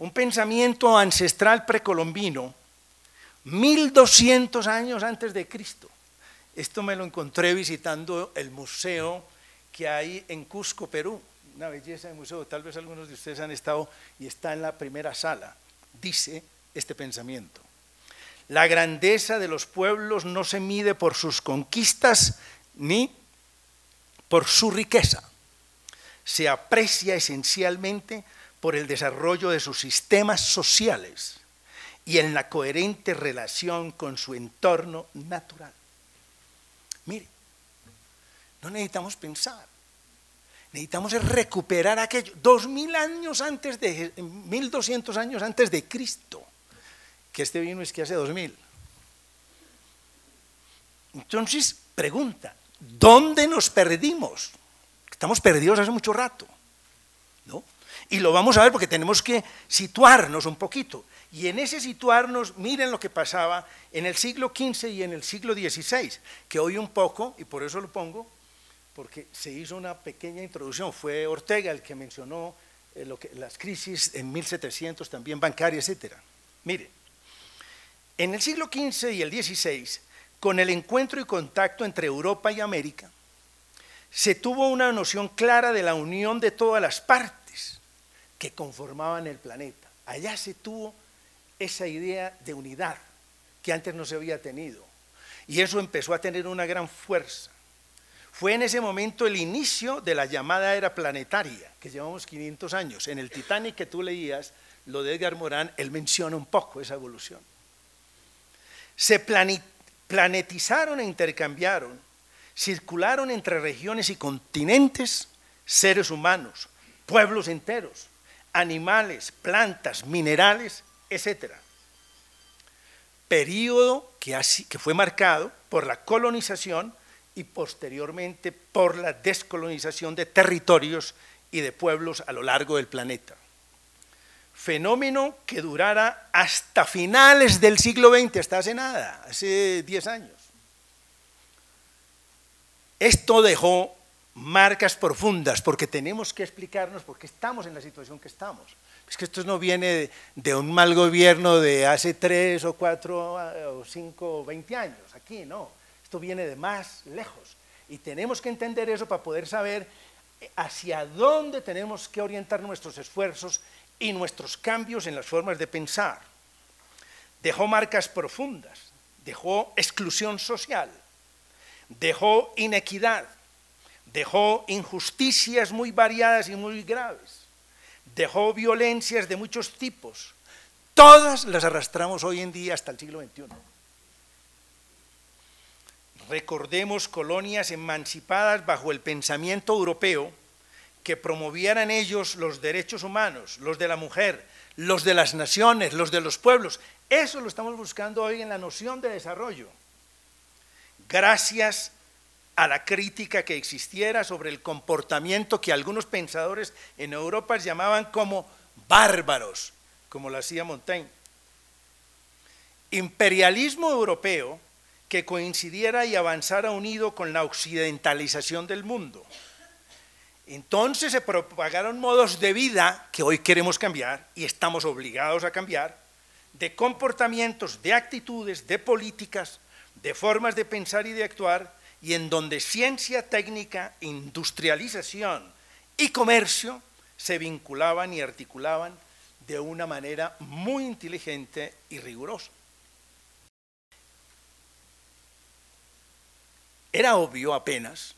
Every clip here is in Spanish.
un pensamiento ancestral precolombino, 1200 años antes de Cristo. Esto me lo encontré visitando el museo que hay en Cusco, Perú, una belleza de museo, tal vez algunos de ustedes han estado y está en la primera sala. Dice este pensamiento: la grandeza de los pueblos no se mide por sus conquistas ni por su riqueza, se aprecia esencialmente por el desarrollo de sus sistemas sociales y en la coherente relación con su entorno natural. Mire, no necesitamos pensar, necesitamos recuperar aquello, 2000 años antes de, 1200 años antes de Cristo, que este vino es que hace 2000. Entonces, pregunta, ¿dónde nos perdimos? Estamos perdidos hace mucho rato, ¿no? Y lo vamos a ver porque tenemos que situarnos un poquito. Y en ese situarnos, miren lo que pasaba en el siglo XV y en el siglo XVI, que hoy un poco, y por eso lo pongo, porque se hizo una pequeña introducción, fue Ortega el que mencionó las crisis en 1700, también bancarias, etc. Mire, en el siglo XV y el XVI, con el encuentro y contacto entre Europa y América, se tuvo una noción clara de la unión de todas las partes que conformaban el planeta. Allá se tuvo esa idea de unidad que antes no se había tenido, y eso empezó a tener una gran fuerza. Fue en ese momento el inicio de la llamada era planetaria, que llevamos 500 años. En el Titanic que tú leías, lo de Edgar Morin, él menciona un poco esa evolución. Se planetizaron e intercambiaron, circularon entre regiones y continentes seres humanos, pueblos enteros, animales, plantas, minerales, etc. Período que fue marcado por la colonización y posteriormente por la descolonización de territorios y de pueblos a lo largo del planeta. Fenómeno que durara hasta finales del siglo XX, hasta hace nada, hace 10 años. Esto dejó marcas profundas, porque tenemos que explicarnos por qué estamos en la situación que estamos. Es que esto no viene de un mal gobierno de hace 3 o 4 o 5 o 20 años, aquí no, esto viene de más lejos, y tenemos que entender eso para poder saber hacia dónde tenemos que orientar nuestros esfuerzos y nuestros cambios en las formas de pensar. Dejó marcas profundas, dejó exclusión social, dejó inequidad, dejó injusticias muy variadas y muy graves, dejó violencias de muchos tipos. Todas las arrastramos hoy en día hasta el siglo XXI. Recordemos colonias emancipadas bajo el pensamiento europeo que promovieran ellos los derechos humanos, los de la mujer, los de las naciones, los de los pueblos. Eso lo estamos buscando hoy en la noción de desarrollo. Gracias a la crítica que existiera sobre el comportamiento que algunos pensadores en Europa llamaban como bárbaros, como lo hacía Montaigne. Imperialismo europeo que coincidiera y avanzara unido con la occidentalización del mundo. Entonces se propagaron modos de vida que hoy queremos cambiar y estamos obligados a cambiar, de comportamientos, de actitudes, de políticas, de formas de pensar y de actuar, y en donde ciencia, técnica, industrialización y comercio se vinculaban y articulaban de una manera muy inteligente y rigurosa. Era obvio apenas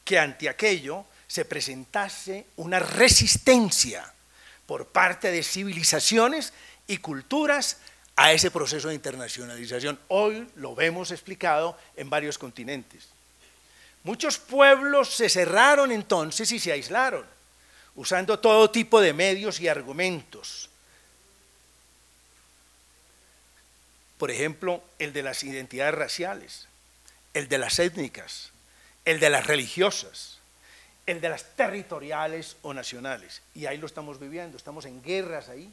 que ante aquello se presentase una resistencia por parte de civilizaciones y culturas a ese proceso de internacionalización. Hoy lo vemos explicado en varios continentes. Muchos pueblos se cerraron entonces y se aislaron, usando todo tipo de medios y argumentos. Por ejemplo, el de las identidades raciales, el de las étnicas, el de las religiosas, el de las territoriales o nacionales. Y ahí lo estamos viviendo, estamos en guerras ahí.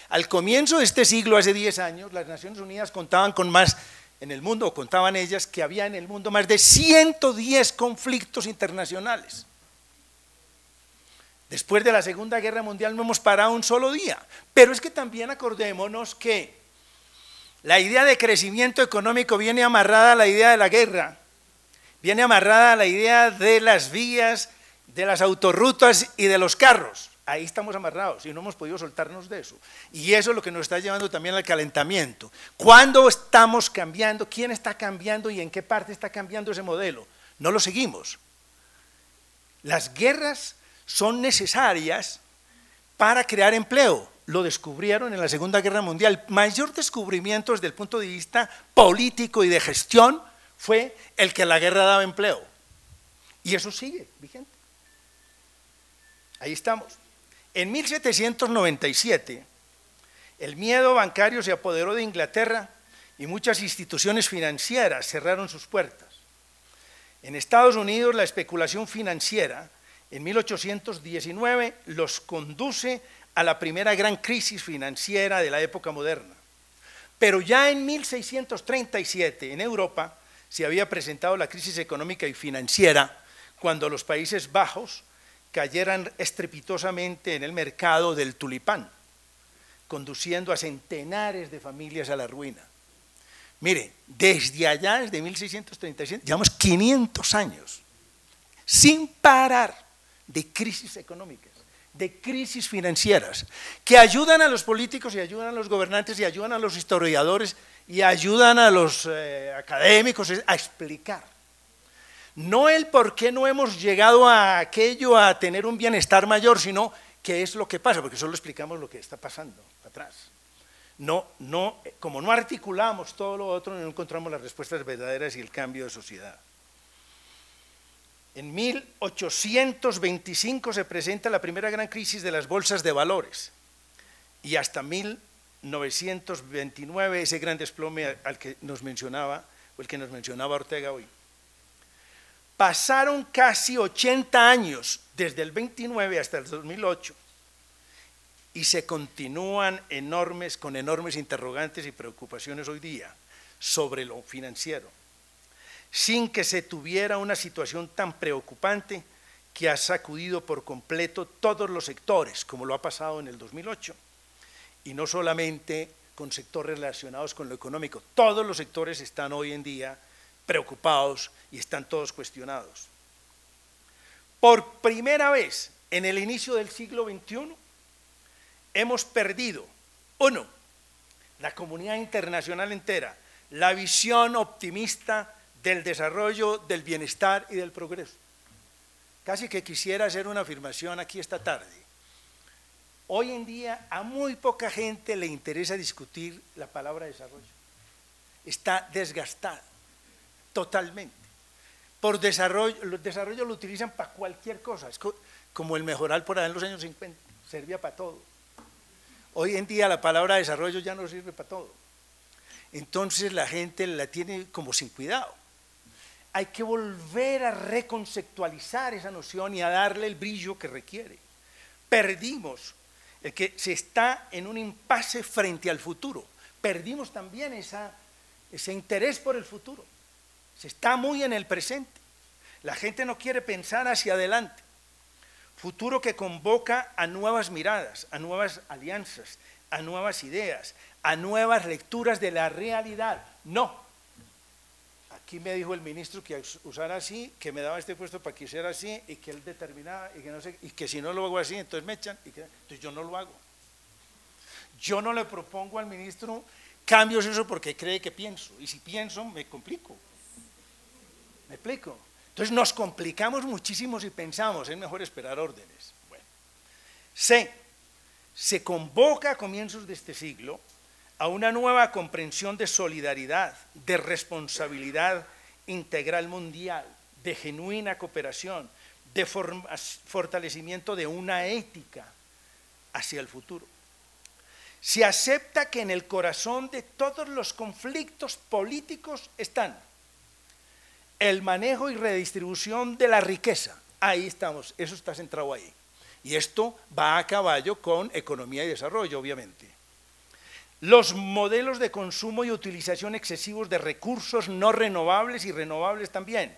Al comienzo de este siglo, hace 10 años, las Naciones Unidas contaban con más, en el mundo, o contaban ellas, que había en el mundo más de 110 conflictos internacionales. Después de la Segunda Guerra Mundial no hemos parado un solo día. Pero es que también acordémonos que la idea de crecimiento económico viene amarrada a la idea de la guerra, viene amarrada a la idea de las vías, de las autorrutas y de los carros. Ahí estamos amarrados y no hemos podido soltarnos de eso. Y eso es lo que nos está llevando también al calentamiento. ¿Cuándo estamos cambiando? ¿Quién está cambiando y en qué parte está cambiando ese modelo? No lo seguimos. Las guerras son necesarias para crear empleo. Lo descubrieron en la Segunda Guerra Mundial. El mayor descubrimiento desde el punto de vista político y de gestión fue el que la guerra daba empleo. Y eso sigue vigente. Ahí estamos. En 1797, el miedo bancario se apoderó de Inglaterra y muchas instituciones financieras cerraron sus puertas. En Estados Unidos, la especulación financiera en 1819 los conduce a la primera gran crisis financiera de la época moderna. Pero ya en 1637, en Europa, se había presentado la crisis económica y financiera cuando los Países Bajos cayeran estrepitosamente en el mercado del tulipán, conduciendo a centenares de familias a la ruina. Mire, desde allá, desde 1637, llevamos 500 años sin parar de crisis económicas, de crisis financieras, que ayudan a los políticos y ayudan a los gobernantes y ayudan a los historiadores y ayudan a los académicos a explicar. No el por qué no hemos llegado a aquello, a tener un bienestar mayor, sino qué es lo que pasa, porque solo explicamos lo que está pasando atrás. Como no articulamos todo lo otro, no encontramos las respuestas verdaderas y el cambio de sociedad. En 1825 se presenta la primera gran crisis de las bolsas de valores y hasta 1929 ese gran desplome al que nos mencionaba, o el que nos mencionaba Ortega hoy. Pasaron casi 80 años desde el 29 hasta el 2008 y se continúan con enormes interrogantes y preocupaciones hoy día sobre lo financiero, sin que se tuviera una situación tan preocupante que ha sacudido por completo todos los sectores, como lo ha pasado en el 2008, y no solamente con sectores relacionados con lo económico. Todos los sectores están hoy en día preocupados y están todos cuestionados. Por primera vez en el inicio del siglo XXI hemos perdido, uno, la comunidad internacional entera, la visión optimista del desarrollo, del bienestar y del progreso. Casi que quisiera hacer una afirmación aquí esta tarde. Hoy en día a muy poca gente le interesa discutir la palabra desarrollo. Está desgastada. Totalmente. Por desarrollo, los desarrollos lo utilizan para cualquier cosa, es como el mejoral por allá en los años 50, servía para todo. Hoy en día la palabra desarrollo ya no sirve para todo. Entonces la gente la tiene como sin cuidado. Hay que volver a reconceptualizar esa noción y a darle el brillo que requiere. Perdimos el que se está en un impasse frente al futuro. Perdimos también ese interés por el futuro. Se está muy en el presente. La gente no quiere pensar hacia adelante. Futuro que convoca a nuevas miradas, a nuevas alianzas, a nuevas ideas, a nuevas lecturas de la realidad. No. Aquí me dijo el ministro que usara así, que me daba este puesto para que hiciera así, y que él determinaba, y que, no sé, y que si no lo hago así, entonces me echan, entonces yo no lo hago. Yo no le propongo al ministro cambios eso porque cree que pienso, y si pienso me complico. ¿Me explico? Entonces nos complicamos muchísimo si pensamos, es mejor esperar órdenes. Bueno. C. Se convoca a comienzos de este siglo a una nueva comprensión de solidaridad, de responsabilidad integral mundial, de genuina cooperación, de fortalecimiento de una ética hacia el futuro. Se acepta que en el corazón de todos los conflictos políticos están el manejo y redistribución de la riqueza. Ahí estamos, eso está centrado ahí. Y esto va a caballo con economía y desarrollo, obviamente. Los modelos de consumo y utilización excesivos de recursos no renovables y renovables también,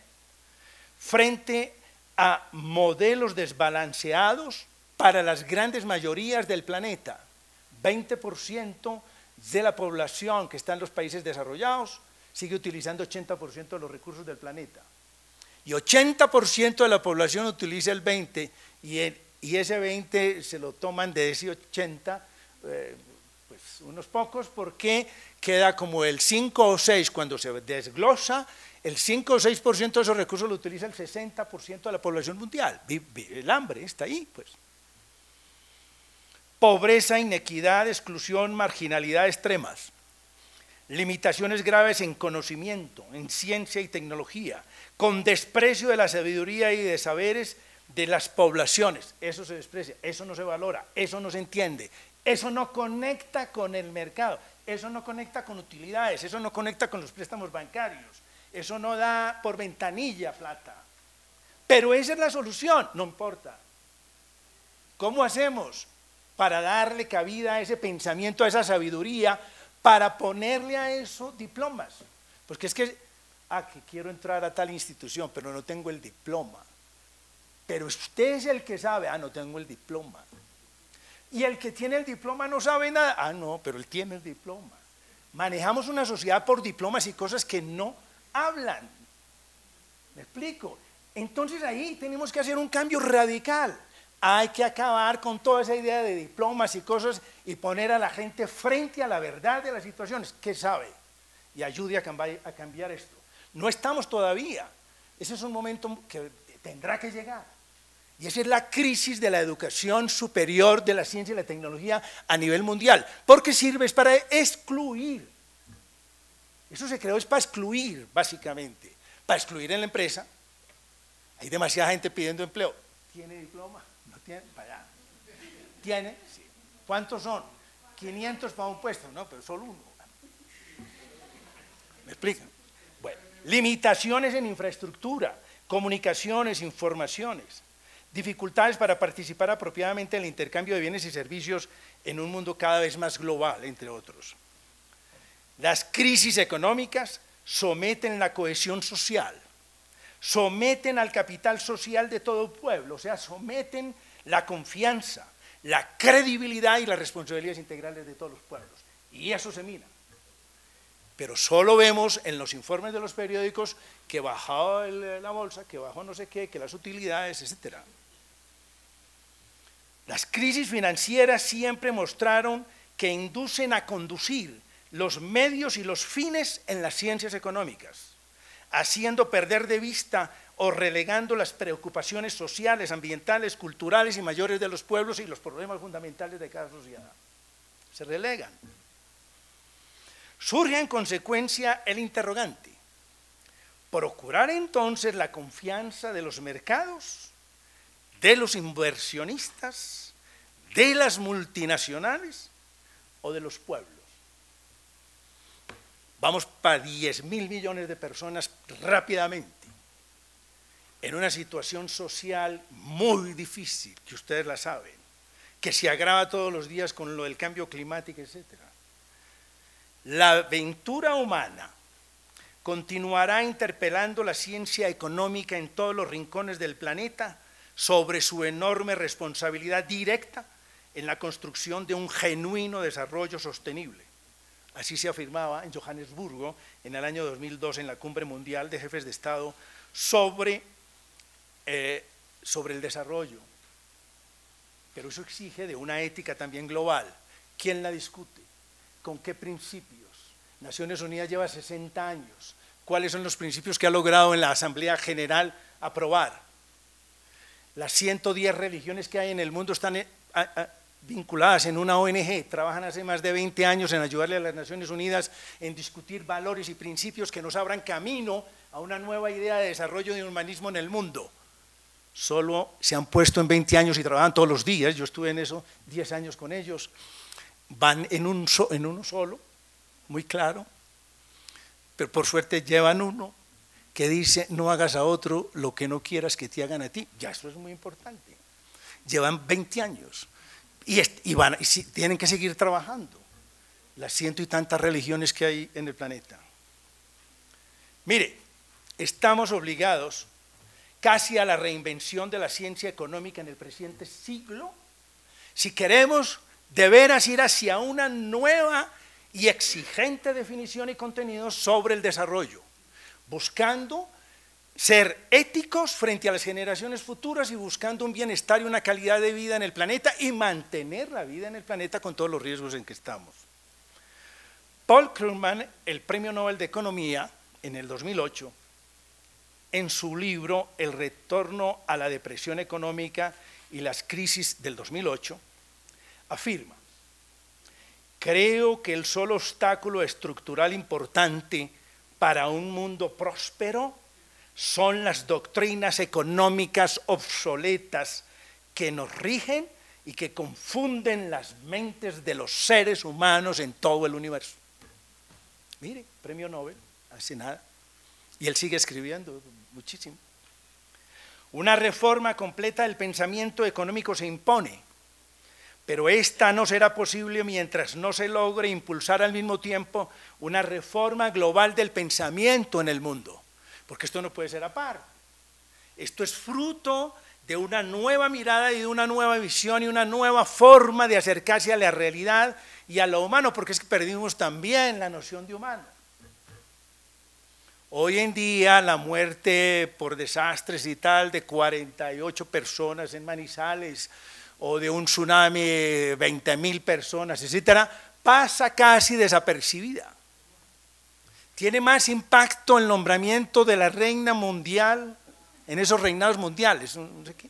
frente a modelos desbalanceados para las grandes mayorías del planeta. 20% de la población que está en los países desarrollados sigue utilizando 80% de los recursos del planeta. Y 80% de la población utiliza el 20% y ese 20% se lo toman de ese 80%, pues unos pocos, porque queda como el 5 o 6 cuando se desglosa, el 5 o 6% de esos recursos lo utiliza el 60% de la población mundial. El hambre está ahí, pues. Pobreza, inequidad, exclusión, marginalidad extremas, limitaciones graves en conocimiento, en ciencia y tecnología, con desprecio de la sabiduría y de saberes de las poblaciones. Eso se desprecia, eso no se valora, eso no se entiende, eso no conecta con el mercado, eso no conecta con utilidades, eso no conecta con los préstamos bancarios, eso no da por ventanilla plata. Pero esa es la solución, no importa. ¿Cómo hacemos para darle cabida a ese pensamiento, a esa sabiduría, para ponerle a eso diplomas? Porque es que quiero entrar a tal institución, pero no tengo el diploma. Pero usted es el que sabe, no tengo el diploma. Y el que tiene el diploma no sabe nada, no, pero él tiene el diploma. Manejamos una sociedad por diplomas y cosas que no hablan. ¿Me explico? Entonces ahí tenemos que hacer un cambio radical. Hay que acabar con toda esa idea de diplomas y cosas y poner a la gente frente a la verdad de las situaciones. ¿Qué sabe? Y ayude a cambiar esto. No estamos todavía. Ese es un momento que tendrá que llegar. Y esa es la crisis de la educación superior de la ciencia y la tecnología a nivel mundial. Porque sirve es para excluir. Eso se creó es para excluir, básicamente. Para excluir en la empresa. Hay demasiada gente pidiendo empleo. ¿Tiene diploma? ¿No tiene? Para allá. ¿Tiene? Sí. ¿Cuántos son? 500 para un puesto. No, pero solo uno. ¿Me explican? Bueno, limitaciones en infraestructura, comunicaciones, informaciones, dificultades para participar apropiadamente en el intercambio de bienes y servicios en un mundo cada vez más global, entre otros. Las crisis económicas someten la cohesión social, someten al capital social de todo pueblo, o sea, someten la confianza, la credibilidad y las responsabilidades integrales de todos los pueblos. Y eso se mina. Pero solo vemos en los informes de los periódicos que bajó la bolsa, que bajó no sé qué, que las utilidades, etc. Las crisis financieras siempre mostraron que inducen a conducir los medios y los fines en las ciencias económicas, haciendo perder de vista o relegando las preocupaciones sociales, ambientales, culturales y mayores de los pueblos y los problemas fundamentales de cada sociedad. Se relegan. Surge en consecuencia el interrogante: ¿procurar entonces la confianza de los mercados, de los inversionistas, de las multinacionales o de los pueblos? Vamos para 10.000 millones de personas rápidamente, en una situación social muy difícil, que ustedes la saben, que se agrava todos los días con lo del cambio climático, etc. La aventura humana continuará interpelando la ciencia económica en todos los rincones del planeta sobre su enorme responsabilidad directa en la construcción de un genuino desarrollo sostenible. Así se afirmaba en Johannesburgo en el año 2002 en la Cumbre Mundial de Jefes de Estado sobre el desarrollo. Pero eso exige de una ética también global. ¿Quién la discute? ¿Con qué principios? Naciones Unidas lleva 60 años. ¿Cuáles son los principios que ha logrado en la Asamblea General aprobar? Las 110 religiones que hay en el mundo están vinculadas en una ONG, trabajan hace más de 20 años en ayudarle a las Naciones Unidas en discutir valores y principios que nos abran camino a una nueva idea de desarrollo de humanismo en el mundo. Solo se han puesto en 20 años y trabajan todos los días, yo estuve en eso 10 años con ellos, van en uno solo, muy claro, pero por suerte llevan uno que dice: no hagas a otro lo que no quieras que te hagan a ti. Ya eso es muy importante. Llevan 20 años y tienen que seguir trabajando las 100 y tantas religiones que hay en el planeta. Mire, estamos obligados casi a la reinvención de la ciencia económica en el presente siglo si queremos de veras ir hacia una nueva y exigente definición y contenido sobre el desarrollo, buscando ser éticos frente a las generaciones futuras y buscando un bienestar y una calidad de vida en el planeta y mantener la vida en el planeta con todos los riesgos en que estamos. Paul Krugman, el Premio Nobel de Economía, en el 2008, en su libro El retorno a la depresión económica y las crisis del 2008, afirma: creo que el solo obstáculo estructural importante para un mundo próspero son las doctrinas económicas obsoletas que nos rigen y que confunden las mentes de los seres humanos en todo el universo. Mire, Premio Nobel, hace nada, y él sigue escribiendo muchísimo. Una reforma completa del pensamiento económico se impone, pero esta no será posible mientras no se logre impulsar al mismo tiempo una reforma global del pensamiento en el mundo, porque esto no puede ser a par. Esto es fruto de una nueva mirada y de una nueva visión y una nueva forma de acercarse a la realidad y a lo humano, porque es que perdimos también la noción de humano. Hoy en día la muerte por desastres y tal de 48 personas en Manizales o de un tsunami 20.000 personas, etcétera, pasa casi desapercibida. Tiene más impacto el nombramiento de la reina mundial en esos reinados mundiales, no sé qué.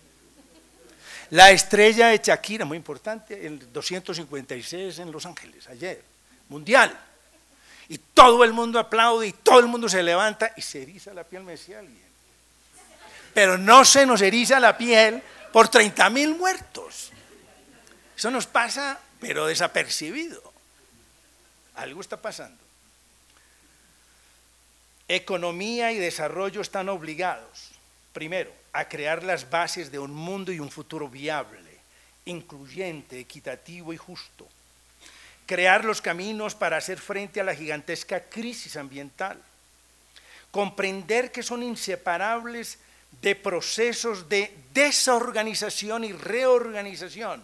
La estrella de Shakira, muy importante, el 256 en Los Ángeles, ayer, mundial. Y todo el mundo aplaude y todo el mundo se levanta y se eriza la piel, me decía alguien. Pero no se nos eriza la piel por 30.000 muertos. Eso nos pasa, pero desapercibido. Algo está pasando. Economía y desarrollo están obligados, primero, a crear las bases de un mundo y un futuro viable, incluyente, equitativo y justo. Crear los caminos para hacer frente a la gigantesca crisis ambiental. Comprender que son inseparables de procesos de desorganización y reorganización,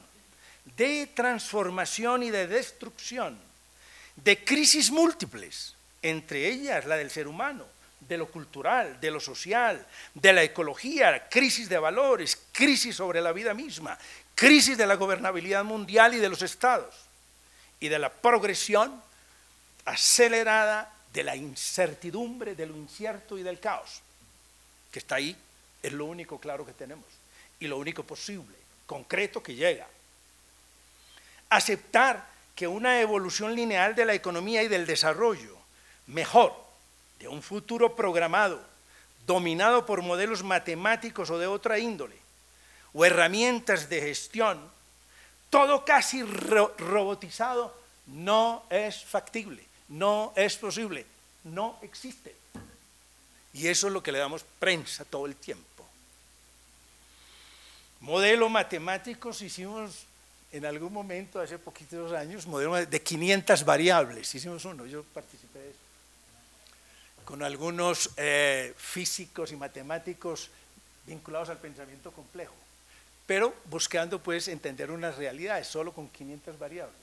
de transformación y de destrucción, de crisis múltiples, entre ellas la del ser humano, de lo cultural, de lo social, de la ecología, crisis de valores, crisis sobre la vida misma, crisis de la gobernabilidad mundial y de los estados, y de la progresión acelerada de la incertidumbre, de lo incierto y del caos, que está ahí, es lo único claro que tenemos, y lo único posible, concreto que llega. Aceptar que una evolución lineal de la economía y del desarrollo, mejor, de un futuro programado, dominado por modelos matemáticos o de otra índole, o herramientas de gestión, todo casi robotizado, no es factible, no es posible, no existe. Y eso es lo que le damos prensa todo el tiempo. Modelo matemáticos hicimos en algún momento, hace poquitos años, modelo de 500 variables, hicimos uno, yo participé de eso, con algunos físicos y matemáticos vinculados al pensamiento complejo, pero buscando pues entender unas realidades, solo con 500 variables.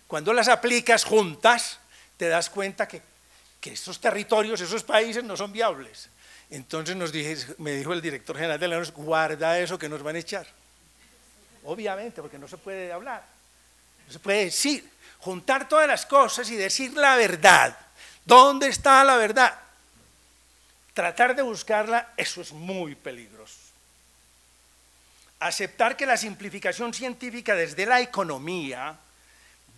Cuando las aplicas juntas, te das cuenta que esos territorios, esos países no son viables. Entonces me dijo el director general de la ONU, guarda eso que nos van a echar. Obviamente, porque no se puede hablar, no se puede decir, juntar todas las cosas y decir la verdad. ¿Dónde está la verdad? Tratar de buscarla, eso es muy peligroso. Aceptar que la simplificación científica desde la economía,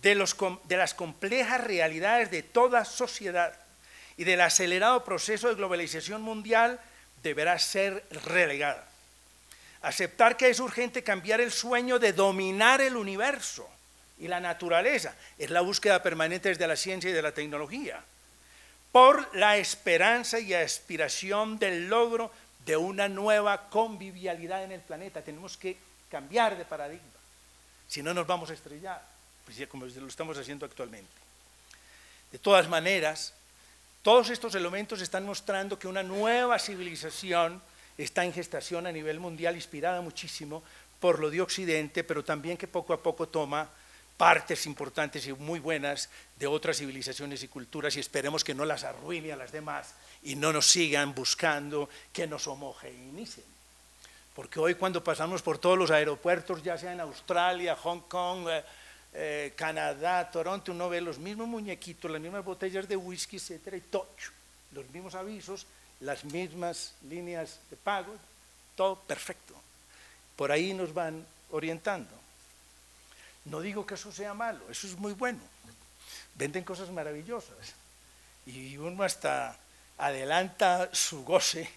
de las complejas realidades de toda sociedad y del acelerado proceso de globalización mundial deberá ser relegada. Aceptar que es urgente cambiar el sueño de dominar el universo y la naturaleza, es la búsqueda permanente desde la ciencia y de la tecnología, por la esperanza y aspiración del logro de una nueva convivialidad en el planeta. Tenemos que cambiar de paradigma, si no nos vamos a estrellar, pues ya como lo estamos haciendo actualmente. De todas maneras, todos estos elementos están mostrando que una nueva civilización está en gestación a nivel mundial, inspirada muchísimo por lo de Occidente, pero también que poco a poco toma partes importantes y muy buenas de otras civilizaciones y culturas, y esperemos que no las arruine a las demás y no nos sigan buscando que nos homogeneicen. Porque hoy cuando pasamos por todos los aeropuertos, ya sea en Australia, Hong Kong, Canadá, Toronto, uno ve los mismos muñequitos, las mismas botellas de whisky, etcétera, y tocho, los mismos avisos, las mismas líneas de pago, todo perfecto. Por ahí nos van orientando. No digo que eso sea malo, eso es muy bueno. Venden cosas maravillosas y uno hasta adelanta su goce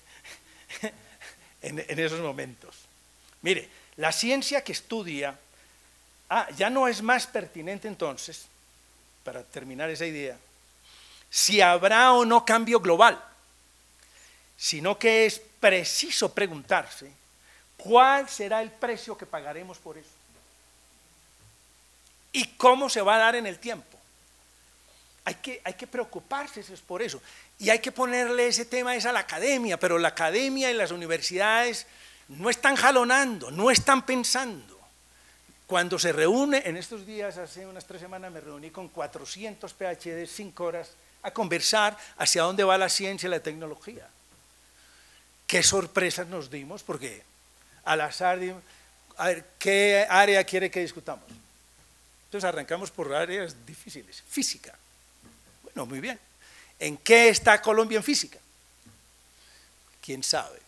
en esos momentos. Mire, la ciencia que estudia, ya no es más pertinente entonces, para terminar esa idea, si habrá o no cambio global, sino que es preciso preguntarse cuál será el precio que pagaremos por eso y cómo se va a dar en el tiempo. Hay que preocuparse por eso, y hay que ponerle ese tema a la academia, pero la academia y las universidades no están jalonando, no están pensando. Cuando se reúne, en estos días, hace unas 3 semanas, me reuní con 400 PhD, 5 horas, a conversar hacia dónde va la ciencia y la tecnología. Qué sorpresas nos dimos, porque al azar, a ver, ¿qué área quiere que discutamos? Entonces arrancamos por áreas difíciles. Física. Bueno, muy bien. ¿En qué está Colombia en física? ¿Quién sabe?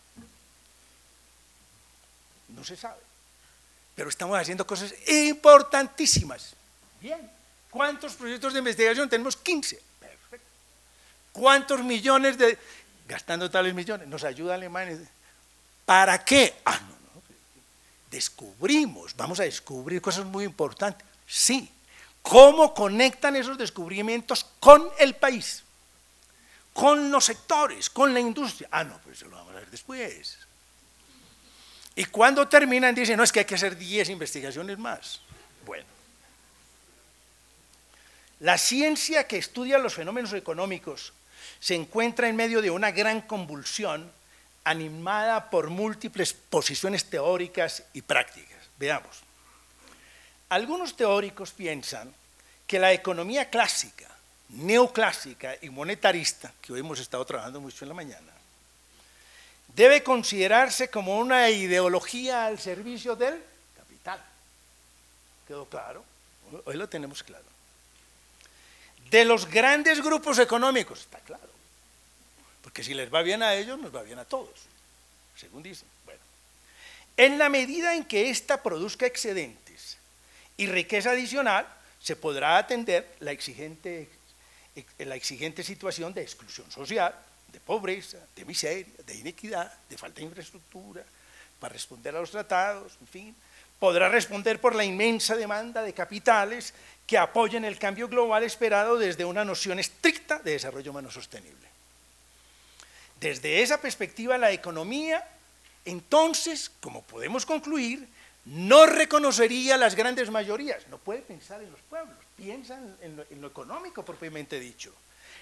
No se sabe. Pero estamos haciendo cosas importantísimas. Bien. ¿Cuántos proyectos de investigación tenemos? 15. Perfecto. ¿Cuántos millones de... gastando tales millones? Nos ayuda Alemania. ¿Para qué? No. Descubrimos, vamos a descubrir cosas muy importantes. Sí. ¿Cómo conectan esos descubrimientos con el país? Con los sectores, con la industria. No, pues eso lo vamos a ver después. Y cuando terminan dicen, no, es que hay que hacer 10 investigaciones más. Bueno. La ciencia que estudia los fenómenos económicos se encuentra en medio de una gran convulsión animada por múltiples posiciones teóricas y prácticas. Veamos. Algunos teóricos piensan que la economía clásica, neoclásica y monetarista, que hoy hemos estado trabajando mucho en la mañana, debe considerarse como una ideología al servicio del capital. ¿Quedó claro? Hoy lo tenemos claro. De los grandes grupos económicos, está claro. Porque si les va bien a ellos, nos va bien a todos, según dicen. Bueno, en la medida en que ésta produzca excedentes y riqueza adicional, se podrá atender la exigente situación de exclusión social, de pobreza, de miseria, de inequidad, de falta de infraestructura, para responder a los tratados, en fin. Podrá responder por la inmensa demanda de capitales que apoyen el cambio global esperado desde una noción estricta de desarrollo humano sostenible. Desde esa perspectiva, la economía, entonces, como podemos concluir, no reconocería las grandes mayorías, no puede pensar en los pueblos, piensa en lo económico propiamente dicho,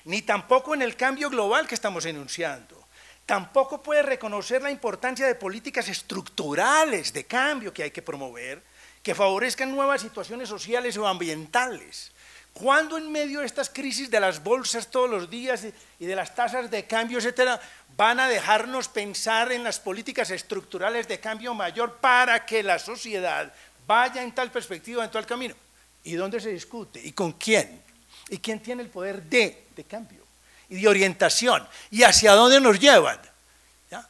ni tampoco en el cambio global que estamos enunciando, tampoco puede reconocer la importancia de políticas estructurales de cambio que hay que promover, que favorezcan nuevas situaciones sociales o ambientales. Cuando en medio de estas crisis de las bolsas todos los días y de las tasas de cambio, etcétera, van a dejarnos pensar en las políticas estructurales de cambio mayor para que la sociedad vaya en tal perspectiva, en tal camino? ¿Y dónde se discute? ¿Y con quién? ¿Y quién tiene el poder de cambio y de orientación? ¿Y hacia dónde nos llevan? ¿Ya?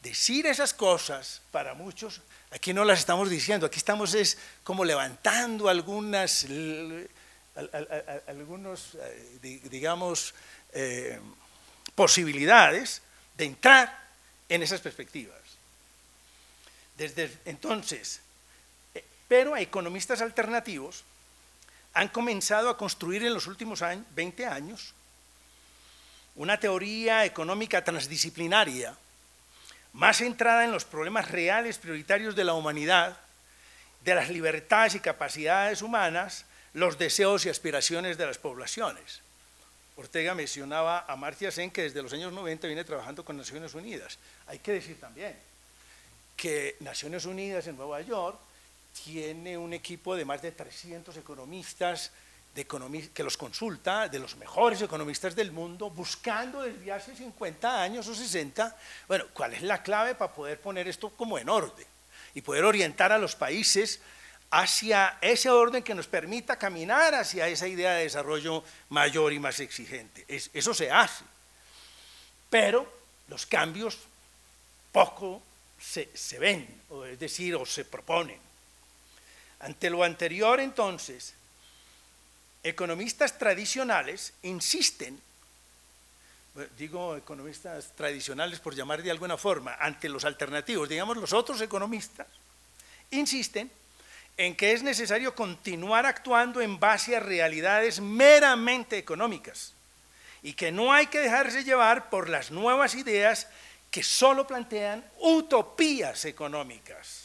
Decir esas cosas para muchos, aquí no las estamos diciendo, aquí estamos es como levantando algunos, digamos, posibilidades de entrar en esas perspectivas. Desde entonces, pero economistas alternativos han comenzado a construir en los últimos 20 años una teoría económica transdisciplinaria más centrada en los problemas reales prioritarios de la humanidad, de las libertades y capacidades humanas, los deseos y aspiraciones de las poblaciones. Ortega mencionaba a Amartya Sen, que desde los años 90 viene trabajando con Naciones Unidas. Hay que decir también que Naciones Unidas en Nueva York tiene un equipo de más de 300 economistas, que los consulta, de los mejores economistas del mundo, buscando desde hace 50 años o 60, bueno, ¿cuál es la clave para poder poner esto como en orden y poder orientar a los países hacia ese orden que nos permita caminar hacia esa idea de desarrollo mayor y más exigente? Eso se hace, pero los cambios poco se ven, es decir, o se proponen. Ante lo anterior, entonces, economistas tradicionales insisten, digo economistas tradicionales por llamar de alguna forma, ante los alternativos, digamos los otros economistas, insisten en que es necesario continuar actuando en base a realidades meramente económicas y que no hay que dejarse llevar por las nuevas ideas que solo plantean utopías económicas.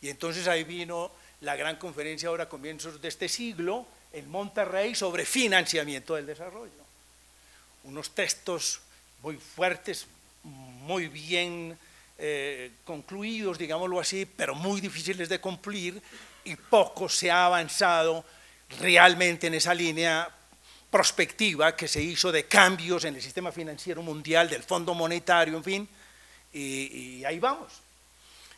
Y entonces ahí vino la gran conferencia ahora a comienzos de este siglo en Monterrey sobre financiamiento del desarrollo. Unos textos muy fuertes, muy bien concluidos, digámoslo así, pero muy difíciles de cumplir, y poco se ha avanzado realmente en esa línea prospectiva que se hizo de cambios en el sistema financiero mundial, del Fondo Monetario, en fin, y ahí vamos.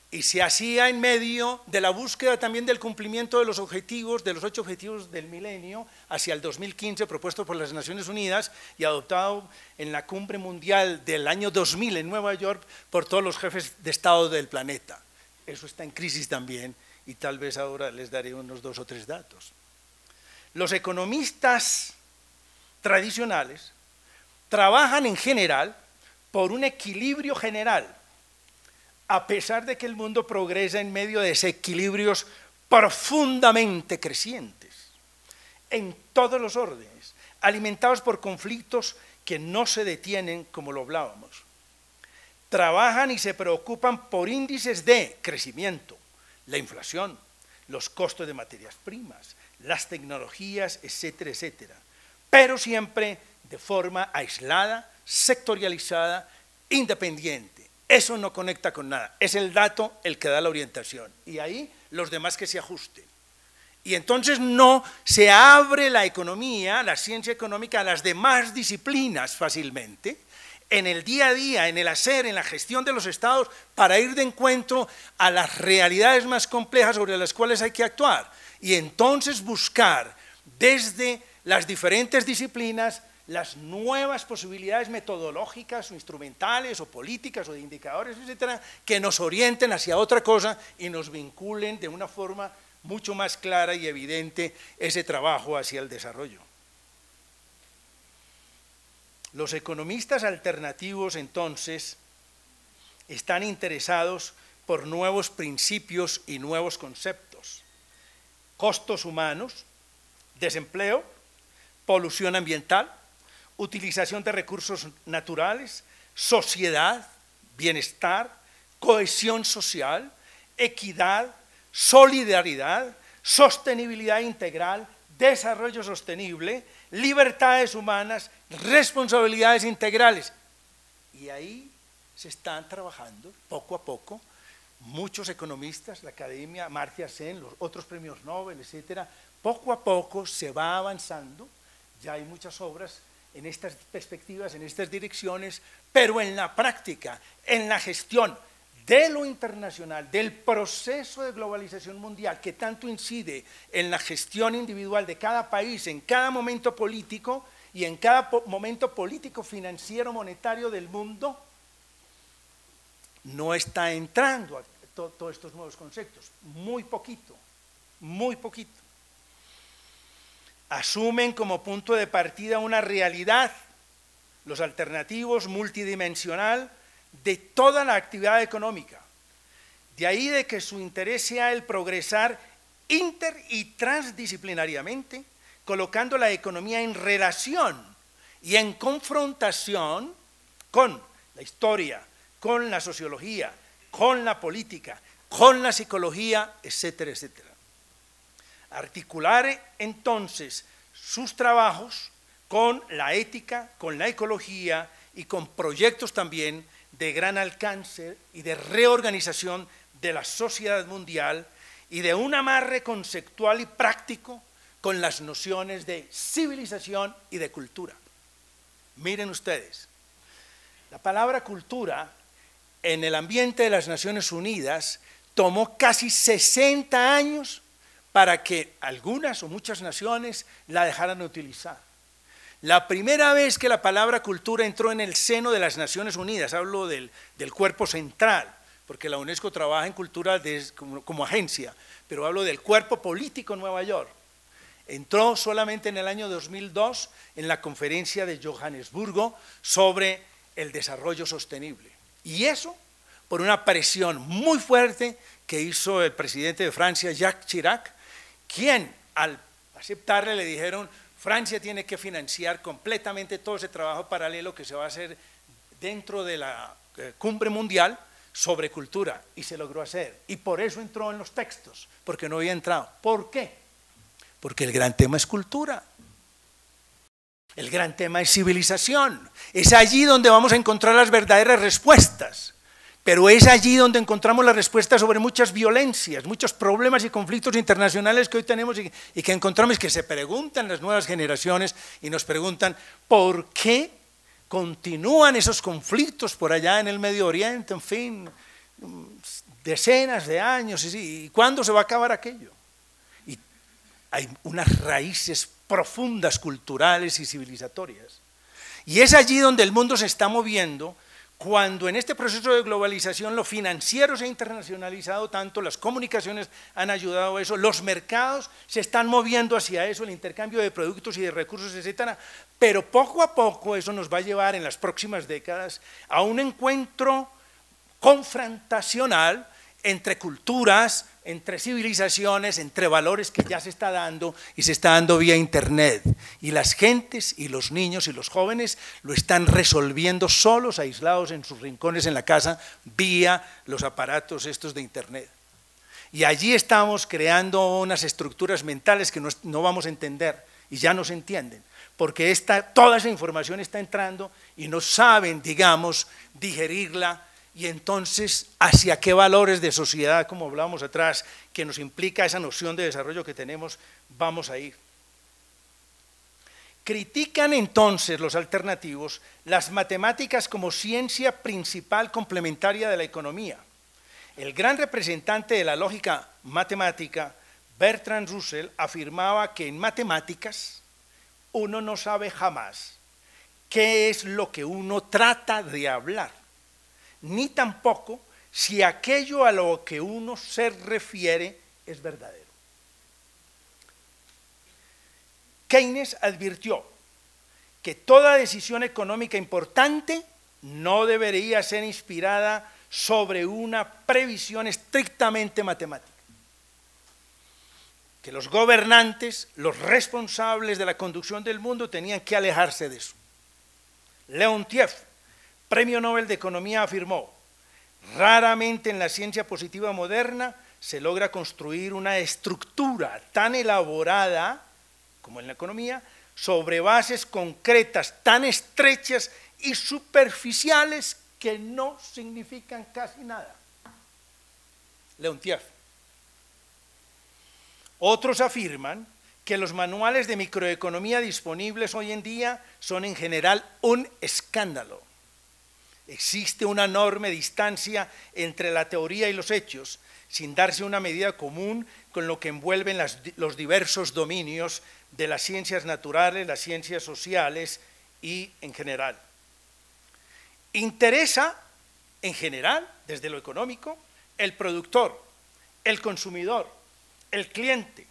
Y se hacía en medio de la búsqueda también del cumplimiento de los objetivos, de los 8 objetivos del milenio hacia el 2015 propuestos por las Naciones Unidas y adoptado en la cumbre mundial del año 2000 en Nueva York por todos los jefes de Estado del planeta. Eso está en crisis también y tal vez ahora les daré unos 2 o 3 datos. Los economistas tradicionales trabajan en general por un equilibrio general, a pesar de que el mundo progresa en medio de desequilibrios profundamente crecientes, en todos los órdenes, alimentados por conflictos que no se detienen, como lo hablábamos. Trabajan y se preocupan por índices de crecimiento, la inflación, los costos de materias primas, las tecnologías, etcétera, etcétera, pero siempre de forma aislada, sectorializada, independiente. Eso no conecta con nada, es el dato el que da la orientación, y ahí los demás que se ajusten. Y entonces no se abre la economía, la ciencia económica, a las demás disciplinas fácilmente, en el día a día, en el hacer, en la gestión de los estados, para ir de encuentro a las realidades más complejas sobre las cuales hay que actuar, y entonces buscar desde las diferentes disciplinas las nuevas posibilidades metodológicas o instrumentales o políticas o de indicadores, etcétera, que nos orienten hacia otra cosa y nos vinculen de una forma mucho más clara y evidente ese trabajo hacia el desarrollo. Los economistas alternativos, entonces, están interesados por nuevos principios y nuevos conceptos: costos humanos, desempleo, polución ambiental, utilización de recursos naturales, sociedad, bienestar, cohesión social, equidad, solidaridad, sostenibilidad integral, desarrollo sostenible, libertades humanas, responsabilidades integrales. Y ahí se están trabajando poco a poco muchos economistas, la academia, Amartya Sen, los otros premios Nobel, etcétera. Poco a poco se va avanzando, ya hay muchas obras en estas perspectivas, en estas direcciones, pero en la práctica, en la gestión de lo internacional, del proceso de globalización mundial que tanto incide en la gestión individual de cada país, en cada momento político y en cada momento político, financiero, monetario del mundo, no está entrando a todos estos nuevos conceptos, muy poquito, muy poquito. Asumen como punto de partida una realidad, los alternativos multidimensional de toda la actividad económica. De ahí de que su interés sea el progresar inter y transdisciplinariamente, colocando la economía en relación y en confrontación con la historia, con la sociología, con la política, con la psicología, etcétera, etcétera. Articular entonces sus trabajos con la ética, con la ecología y con proyectos también de gran alcance y de reorganización de la sociedad mundial y de un amarre conceptual y práctico con las nociones de civilización y de cultura. Miren ustedes, la palabra cultura en el ambiente de las Naciones Unidas tomó casi 60 años para que algunas o muchas naciones la dejaran de utilizar. La primera vez que la palabra cultura entró en el seno de las Naciones Unidas, hablo del cuerpo central, porque la UNESCO trabaja en cultura como agencia, pero hablo del cuerpo político en Nueva York. Entró solamente en el año 2002 en la conferencia de Johannesburgo sobre el desarrollo sostenible. Y eso por una presión muy fuerte que hizo el presidente de Francia, Jacques Chirac, quien al aceptarle le dijeron: Francia tiene que financiar completamente todo ese trabajo paralelo que se va a hacer dentro de la cumbre mundial sobre cultura, y se logró hacer. Y por eso entró en los textos, porque no había entrado. ¿Por qué? Porque el gran tema es cultura. El gran tema es civilización. Es allí donde vamos a encontrar las verdaderas respuestas. Pero es allí donde encontramos las respuestas sobre muchas violencias, muchos problemas y conflictos internacionales que hoy tenemos y que encontramos, que se preguntan las nuevas generaciones y nos preguntan ¿por qué continúan esos conflictos por allá en el Medio Oriente? En fin, decenas de años, ¿y cuándo se va a acabar aquello? Y hay unas raíces profundas culturales y civilizatorias. Y es allí donde el mundo se está moviendo. Cuando en este proceso de globalización lo financiero se ha internacionalizado tanto, las comunicaciones han ayudado a eso, los mercados se están moviendo hacia eso, el intercambio de productos y de recursos, etcétera, pero poco a poco eso nos va a llevar en las próximas décadas a un encuentro confrontacional entre culturas, entre civilizaciones, entre valores que ya se está dando y se está dando vía internet. Y las gentes y los niños y los jóvenes lo están resolviendo solos, aislados en sus rincones en la casa, vía los aparatos estos de internet. Y allí estamos creando unas estructuras mentales que no vamos a entender y ya no se entienden, porque toda esa información está entrando y no saben, digamos, digerirla. Y entonces, ¿hacia qué valores de sociedad, como hablábamos atrás, que nos implica esa noción de desarrollo que tenemos, vamos a ir? Critican entonces los alternativos las matemáticas como ciencia principal complementaria de la economía. El gran representante de la lógica matemática, Bertrand Russell, afirmaba que en matemáticas uno no sabe jamás qué es lo que uno trata de hablar, ni tampoco si aquello a lo que uno se refiere es verdadero. Keynes advirtió que toda decisión económica importante no debería ser inspirada sobre una previsión estrictamente matemática, que los gobernantes, los responsables de la conducción del mundo tenían que alejarse de eso. Leontiev, Premio Nobel de Economía, afirmó: raramente en la ciencia positiva moderna se logra construir una estructura tan elaborada como en la economía, sobre bases concretas tan estrechas y superficiales que no significan casi nada. Leontiev. Otros afirman que los manuales de microeconomía disponibles hoy en día son en general un escándalo. Existe una enorme distancia entre la teoría y los hechos, sin darse una medida común con lo que envuelven los diversos dominios de las ciencias naturales, las ciencias sociales y en general. Interesa, en general, desde lo económico, el productor, el consumidor, el cliente,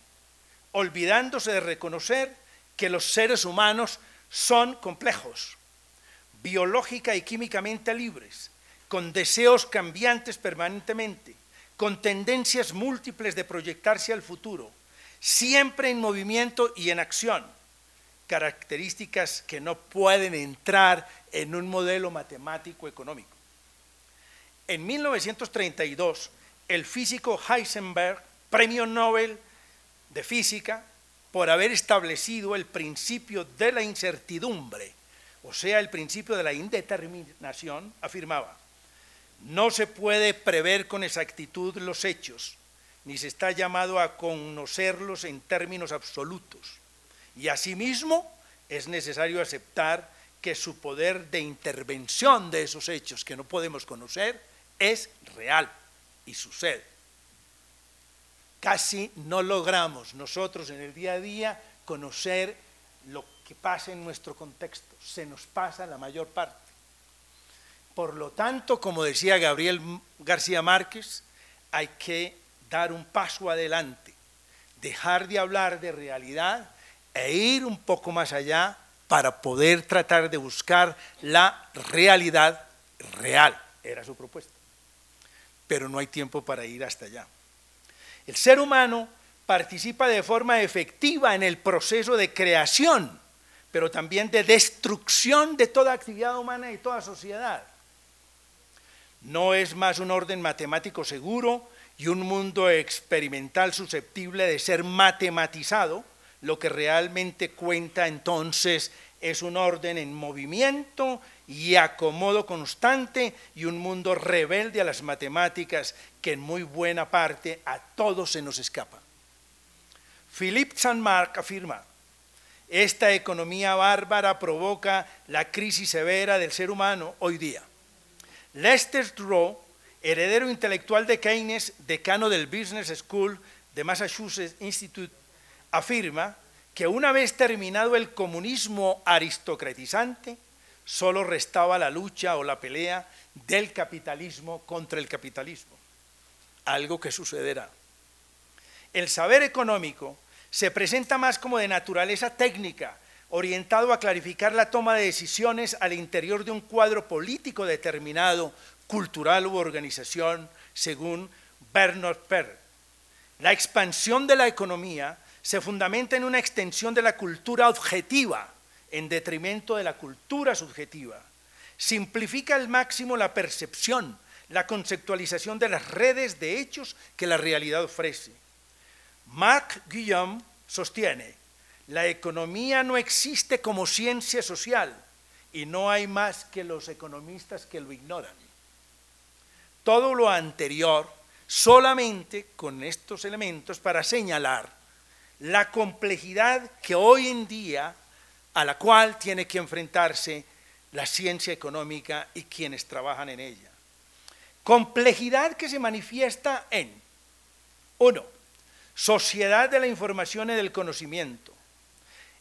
olvidándose de reconocer que los seres humanos son complejos, biológica y químicamente libres, con deseos cambiantes permanentemente, con tendencias múltiples de proyectarse al futuro, siempre en movimiento y en acción, características que no pueden entrar en un modelo matemático económico. En 1932, el físico Heisenberg, Premio Nobel de Física, por haber establecido el principio de la incertidumbre, o sea, el principio de la indeterminación, afirmaba: No se puede prever con exactitud los hechos, ni se está llamado a conocerlos en términos absolutos. Y asimismo es necesario aceptar que su poder de intervención de esos hechos que no podemos conocer es real y sucede. Casi no logramos nosotros en el día a día conocer lo que pasa en nuestro contexto, se nos pasa la mayor parte. Por lo tanto, como decía Gabriel García Márquez, hay que dar un paso adelante, dejar de hablar de realidad e ir un poco más allá para poder tratar de buscar la realidad real, era su propuesta. Pero no hay tiempo para ir hasta allá. El ser humano participa de forma efectiva en el proceso de creación, pero también de destrucción de toda actividad humana y toda sociedad. No es más un orden matemático seguro y un mundo experimental susceptible de ser matematizado. Lo que realmente cuenta entonces es un orden en movimiento y acomodo constante y un mundo rebelde a las matemáticas que en muy buena parte a todos se nos escapa. Philippe Saint-Marc afirma: esta economía bárbara provoca la crisis severa del ser humano hoy día. Lester Rowe, heredero intelectual de Keynes, decano del Business School de Massachusetts Institute, afirma que una vez terminado el comunismo aristocratizante, solo restaba la lucha o la pelea del capitalismo contra el capitalismo, algo que sucederá. El saber económico se presenta más como de naturaleza técnica, orientado a clarificar la toma de decisiones al interior de un cuadro político determinado, cultural u organización, según Bernard Perl. La expansión de la economía se fundamenta en una extensión de la cultura objetiva en detrimento de la cultura subjetiva. Simplifica al máximo la percepción, la conceptualización de las redes de hechos que la realidad ofrece. Marc Guillaume sostiene: la economía no existe como ciencia social y no hay más que los economistas que lo ignoran. Todo lo anterior solamente con estos elementos para señalar la complejidad que hoy en día a la cual tiene que enfrentarse la ciencia económica y quienes trabajan en ella. Complejidad que se manifiesta en 1. Sociedad de la información y del conocimiento.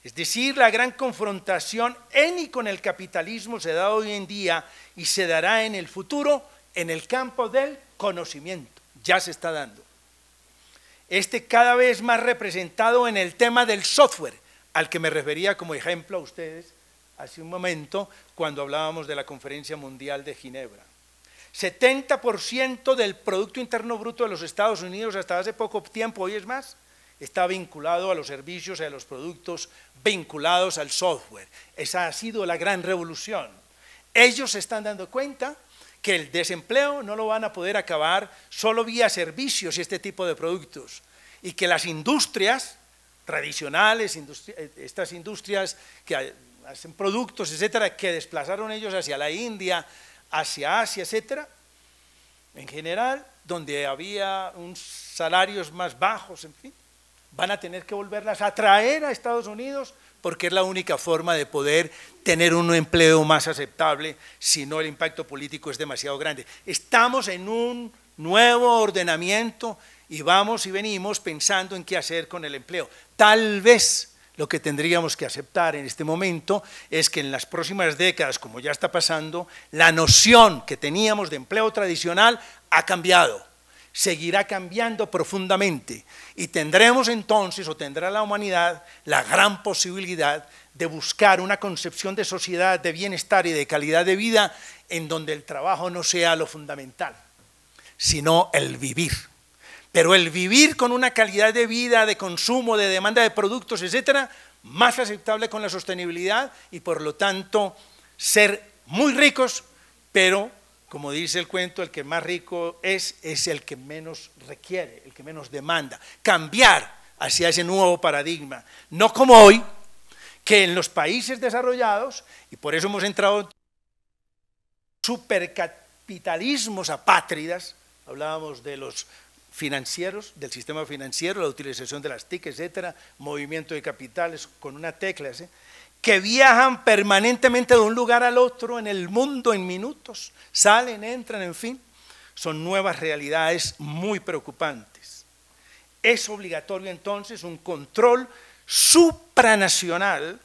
Es decir, la gran confrontación en y con el capitalismo se da hoy en día y se dará en el futuro en el campo del conocimiento. Ya se está dando. Cada vez más representado en el tema del software, al que me refería como ejemplo a ustedes hace un momento cuando hablábamos de la Conferencia Mundial de Ginebra. 70% del Producto Interno Bruto de los Estados Unidos hasta hace poco tiempo, hoy es más, está vinculado a los servicios y a los productos vinculados al software. Esa ha sido la gran revolución. Ellos se están dando cuenta que el desempleo no lo van a poder acabar solo vía servicios y este tipo de productos, y que las industrias tradicionales, estas industrias que hacen productos, etcétera, que desplazaron ellos hacia la India, hacia Asia, etcétera, en general, donde había unos salarios más bajos, en fin, van a tener que volverlas a traer a Estados Unidos porque es la única forma de poder tener un empleo más aceptable, si no el impacto político es demasiado grande. Estamos en un nuevo ordenamiento y vamos y venimos pensando en qué hacer con el empleo. Tal vez lo que tendríamos que aceptar en este momento es que en las próximas décadas, como ya está pasando, la noción que teníamos de empleo tradicional ha cambiado. Seguirá cambiando profundamente y tendremos entonces, o tendrá la humanidad, la gran posibilidad de buscar una concepción de sociedad, de bienestar y de calidad de vida en donde el trabajo no sea lo fundamental, sino el vivir. Pero el vivir con una calidad de vida, de consumo, de demanda de productos, etcétera, más aceptable con la sostenibilidad y por lo tanto ser muy ricos, pero como dice el cuento, el que más rico es el que menos requiere, el que menos demanda. Cambiar hacia ese nuevo paradigma, no como hoy, que en los países desarrollados, y por eso hemos entrado capitalismos apátridas, hablábamos de los financieros, del sistema financiero, la utilización de las TIC, etcétera, movimiento de capitales con una tecla, ¿sí?, que viajan permanentemente de un lugar al otro en el mundo en minutos, salen, entran, en fin, son nuevas realidades muy preocupantes. Es obligatorio entonces un control supranacional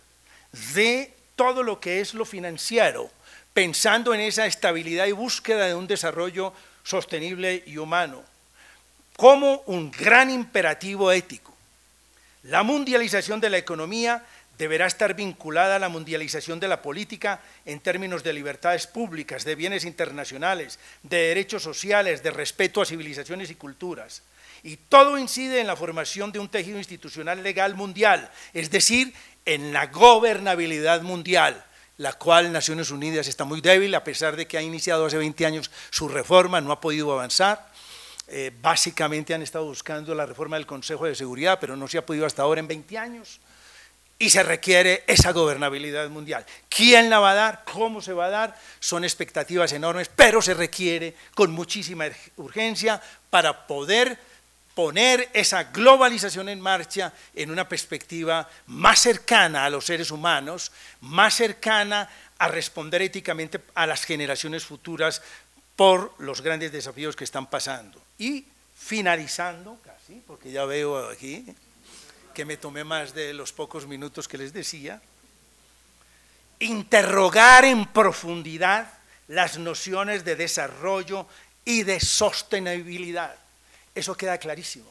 de todo lo que es lo financiero, pensando en esa estabilidad y búsqueda de un desarrollo sostenible y humano, como un gran imperativo ético. La mundialización de la economía deberá estar vinculada a la mundialización de la política en términos de libertades públicas, de bienes internacionales, de derechos sociales, de respeto a civilizaciones y culturas. Y todo incide en la formación de un tejido institucional legal mundial, es decir, en la gobernabilidad mundial, la cual Naciones Unidas está muy débil, a pesar de que ha iniciado hace 20 años su reforma, no ha podido avanzar. Básicamente han estado buscando la reforma del Consejo de Seguridad, pero no se ha podido hasta ahora en 20 años. Y se requiere esa gobernabilidad mundial. ¿Quién la va a dar? ¿Cómo se va a dar? Son expectativas enormes, pero se requiere con muchísima urgencia para poder poner esa globalización en marcha en una perspectiva más cercana a los seres humanos, más cercana a responder éticamente a las generaciones futuras por los grandes desafíos que están pasando. Y finalizando, casi, porque ya veo aquí que me tomé más de los pocos minutos que les decía, interrogar en profundidad las nociones de desarrollo y de sostenibilidad. Eso queda clarísimo.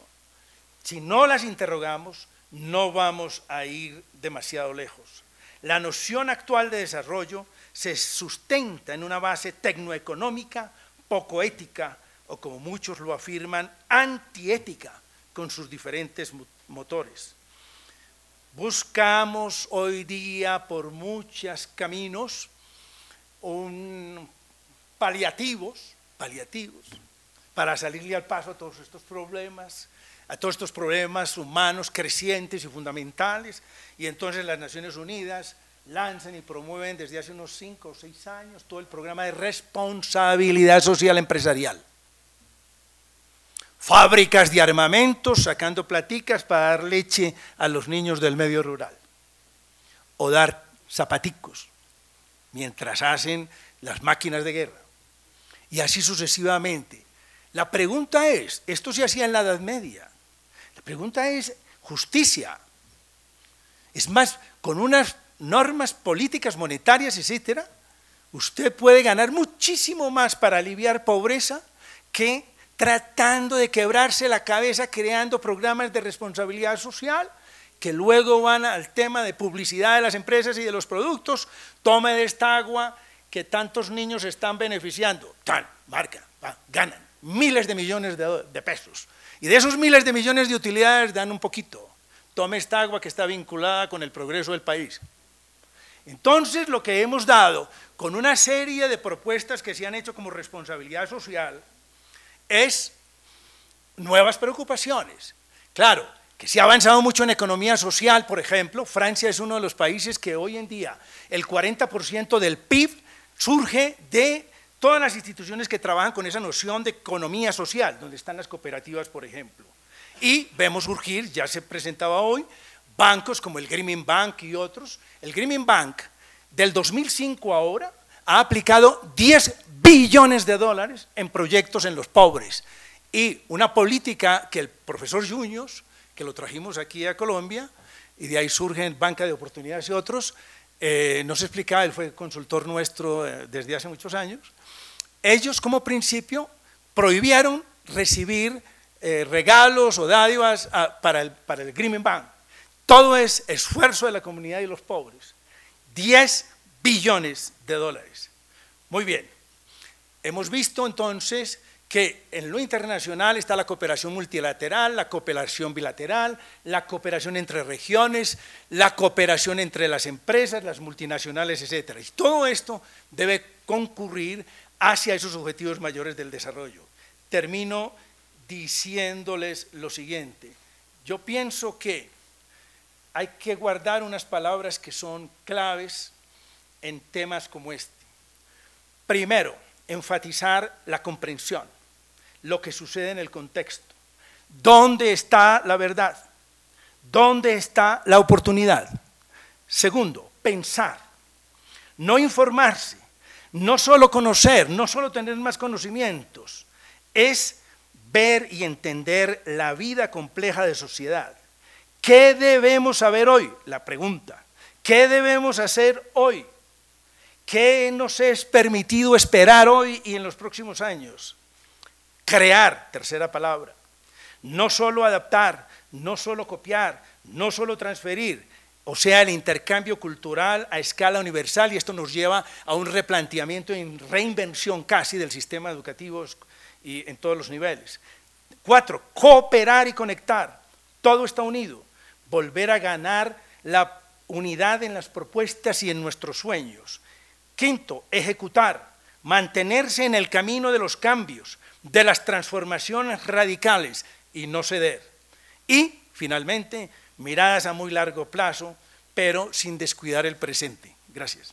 Si no las interrogamos, no vamos a ir demasiado lejos. La noción actual de desarrollo se sustenta en una base tecnoeconómica, poco ética, o como muchos lo afirman, antiética, con sus diferentes motores. Buscamos hoy día por muchos caminos paliativos para salirle al paso a todos estos problemas humanos crecientes y fundamentales, y entonces las Naciones Unidas lanzan y promueven desde hace unos 5 o 6 años todo el programa de responsabilidad social empresarial. Fábricas de armamentos sacando platicas para dar leche a los niños del medio rural, o dar zapaticos mientras hacen las máquinas de guerra, y así sucesivamente. La pregunta es, esto se hacía en la Edad Media, la pregunta es justicia. Es más, con unas normas políticas, monetarias, etcétera, usted puede ganar muchísimo más para aliviar pobreza que tratando de quebrarse la cabeza creando programas de responsabilidad social que luego van al tema de publicidad de las empresas y de los productos. Tome de esta agua que tantos niños están beneficiando, ganan miles de millones de pesos, y de esos miles de millones de utilidades dan un poquito. Tome esta agua que está vinculada con el progreso del país. Entonces, lo que hemos dado con una serie de propuestas que se han hecho como responsabilidad social es nuevas preocupaciones. Claro, que se ha avanzado mucho en economía social, por ejemplo. Francia es uno de los países que hoy en día el 40% del PIB surge de todas las instituciones que trabajan con esa noción de economía social, donde están las cooperativas, por ejemplo. Y vemos surgir, ya se presentaba hoy, bancos como el Grameen Bank y otros. El Grameen Bank, del 2005 a ahora, ha aplicado 10 billones de dólares en proyectos en los pobres, y una política que el profesor Yuños, que lo trajimos aquí a Colombia, y de ahí surgen Banca de Oportunidades y otros, nos explicaba, él fue consultor nuestro desde hace muchos años. Ellos como principio prohibieron recibir regalos o dádivas para el Grameen Bank. Todo es esfuerzo de la comunidad y los pobres. 10 billones de dólares. Muy bien, hemos visto entonces que en lo internacional está la cooperación multilateral, la cooperación bilateral, la cooperación entre regiones, la cooperación entre las empresas, las multinacionales, etcétera. Y todo esto debe concurrir hacia esos objetivos mayores del desarrollo. Termino diciéndoles lo siguiente. Yo pienso que hay que guardar unas palabras que son claves en temas como este. Primero, enfatizar la comprensión, lo que sucede en el contexto. ¿Dónde está la verdad? ¿Dónde está la oportunidad? Segundo, pensar, no informarse, no solo conocer, no solo tener más conocimientos, es ver y entender la vida compleja de sociedad. ¿Qué debemos saber hoy? La pregunta. ¿Qué debemos hacer hoy? ¿Qué nos es permitido esperar hoy y en los próximos años? Crear, tercera palabra. No solo adaptar, no solo copiar, no solo transferir, o sea, el intercambio cultural a escala universal, y esto nos lleva a un replanteamiento y reinvención casi del sistema educativo y en todos los niveles. 4, cooperar y conectar, todo está unido, volver a ganar la unidad en las propuestas y en nuestros sueños. 5, ejecutar, mantenerse en el camino de los cambios, de las transformaciones radicales y no ceder. Y, finalmente, miradas a muy largo plazo, pero sin descuidar el presente. Gracias.